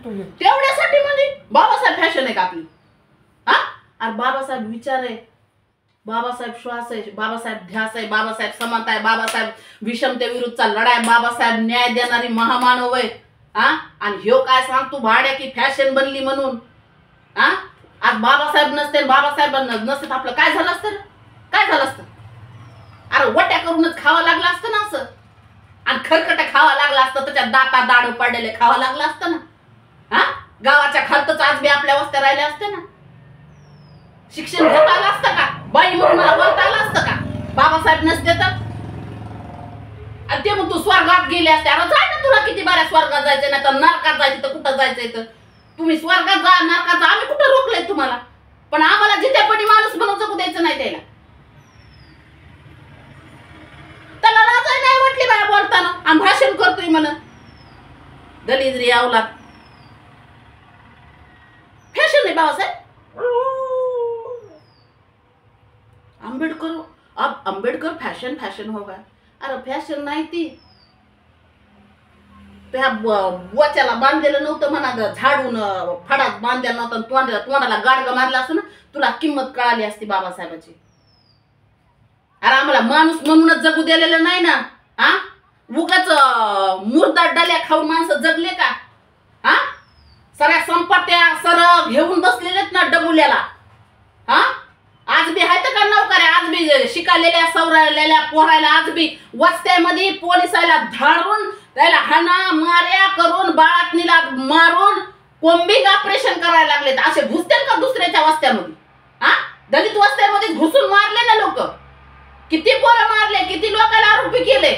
तेवढ्यासाठी म्हणजे बाबासाहेब फॅशन आहे का आपली? हा, अरे बाबासाहेब विचार आहे, बाबासाहेब श्वास आहे, बाबासाहेब ध्यास आहे, बाबासाहेब समानता आहे, बाबासाहेब विषमतेविरुद्धचा लढा आहे, बाबासाहेब न्याय देणारी महामानव आहे. हा, आणि ह्यो काय सांग तू भाड्या की फॅशन बनली म्हणून? हा, आज बाबासाहेब नसते, बाबासाहेब नसते आपलं काय झालं असतं? काय झालं असतं? अरे वट्या करूनच खावं लागलं असतं ना असं, आणि खरकट खावा लागला असतं, त्याच्यात दाता दाड पडलेले खावा लागलं असतं ना. हा, गावाच्या खालतच आज बी आपल्या वस्त्या राहिल्या असते ना. शिक्षण घेता आलं असतं का? बाई म्हणून मला बोलता आलं असतं का बाबासाहेब नसते तर? आणि ते मग तू स्वर्गात गेले असते. अरे जाय ना, तुला किती बऱ्या स्वर्गात जायचं, नाही तर नरकात जायचं तर कुठं जायचंय? तर तुम्ही स्वर्गात जा नरकात जा, आम्ही कुठं रोखलंय तुम्हाला? पण आम्हाला जितेपणी माणूस बनवू जगू द्यायचं नाही त्याला. त्याला लाजही नाही वाटली बाया बोलताना, आम्ही भाषण करतोय म्हणून. दलिद्री अवलाद फॅशन आहे बाबासाहेब. आंबेडकर फॅशन फॅशन हो का? अरे फॅशन नाही ती. त्या बोच्याला बांधलेलं नव्हतं म्हणा, झाडून फडात बांधलेलं नव्हतं, तोंडाला गाडगं मारलं असतं ना, तुला किंमत कळाली असती बाबासाहेबाची. अरे आम्हाला माणूस म्हणूनच जगू दिलेलं नाही ना. हा, उगाच मुर्दार डल्या खाऊन माणसं जगले का? हा, सगळ्या संपत्त्या सर घेऊन बसलेलेत ना डबुल्याला. हा, आज बी आहेत का नोकऱ्या? आज बी शिकालेल्या सवरलेल्या पोरायला आज बी वस्त्यामध्ये पोलिसाला धाडून त्याला हाना मार्या करून बाळातनीला मारून कोंबिंग ऑपरेशन करायला लागलेत. असे घुसतील का दुसऱ्याच्या वस्त्यामध्ये? हा, दलित वस्त्यामध्ये घुसून मारले ना लोक. किती पोरं मारले, किती लोकांना आरोपी केले.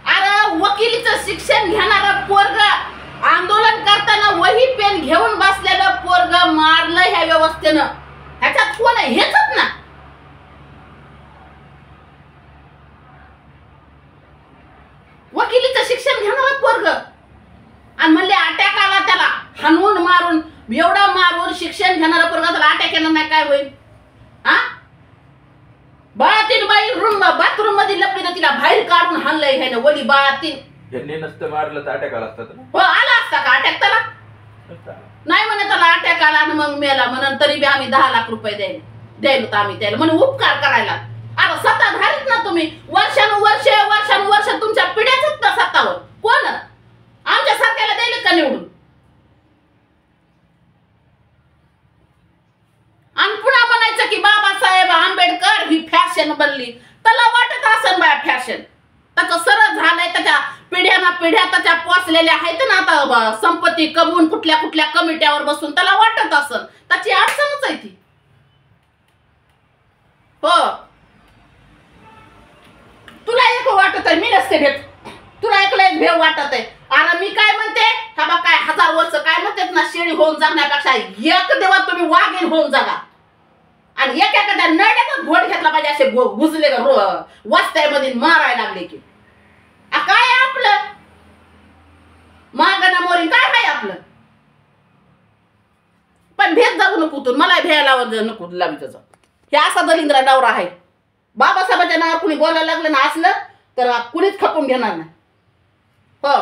अरे वकिलीचं शिक्षण घेणारं पोरग आंदोलन करताना वही पेन घेऊन बसलेलं पोरग मारलं ह्या व्यवस्थेनं. ह्याच्यात कोण आहे? हेच ना. वकिलीचं शिक्षण घेणारं पोरग आणि म्हणले अटॅक आला त्याला हाणून मारून, एवढा मारून शिक्षण घेणारं पोरग त्याला अटॅक येणार नाही काय होईल? हा, बाळातीन बाई रूम बाथरूम मध्ये लपली तर तिला बाहेर काढून हाणलंय ह्यानं. वली बाळातीन यांनी नसतं मारलं तर अटॅक आला असता ना. हो, आला असता का अटॅक त्याला? नाही म्हणे त्याला अटॅक आला आणि मग मेला म्हणून तरी बी आम्ही 10 लाख रुपये द्यायला होतं आम्ही त्याला म्हणून उपकार करायला. अरे सत्ताधारीत ना तुम्ही, वर्षानुवर्ष तुमच्या पिढ्याच ना सत्तावर. कोण आमच्या सारख्याला द्यायला का निवडून? आणि पुन्हा म्हणायचं की बाबासाहेब आंबेडकर ही फॅशन बनली. त्याला वाटत असेल बाया फॅशन, त्याचं सरळ झालंय. त्याच्या पिढ्या त्याच्या पोचलेल्या आहेत ना आता संपत्ती कमवून कुठल्या कुठल्या कमिट्यावर बसून. त्याला वाटत असेल, त्याची अडचणच आहे ती. हो, तुला एक वाटत आहे, मी नसते भेट. तुला एकला एक भेव वाटत आहे. अरे मी काय म्हणते, हा बा काय 1000 वर्ष काय म्हणतात ना, शेळी होऊन जगण्यापेक्षा एक देवा तुम्ही वाघीण होऊन जगा. आणि एखाद्या नड्याचा घोट घेतला पाहिजे. असे घुसले वस्त्यामध्ये मारायला लागले की काय आपलं मागणं मोरी काय आहे आपलं? पण भेद जाऊ नको तू, मला भ्यायला नको लावी. त्याचा हे असा दलिंद्रा नवरा आहे. बाबासाहेबांच्या नावावर कुणी बोलायला लागलं ना असलं तर कुणीच खपून घेणार नाही. हो.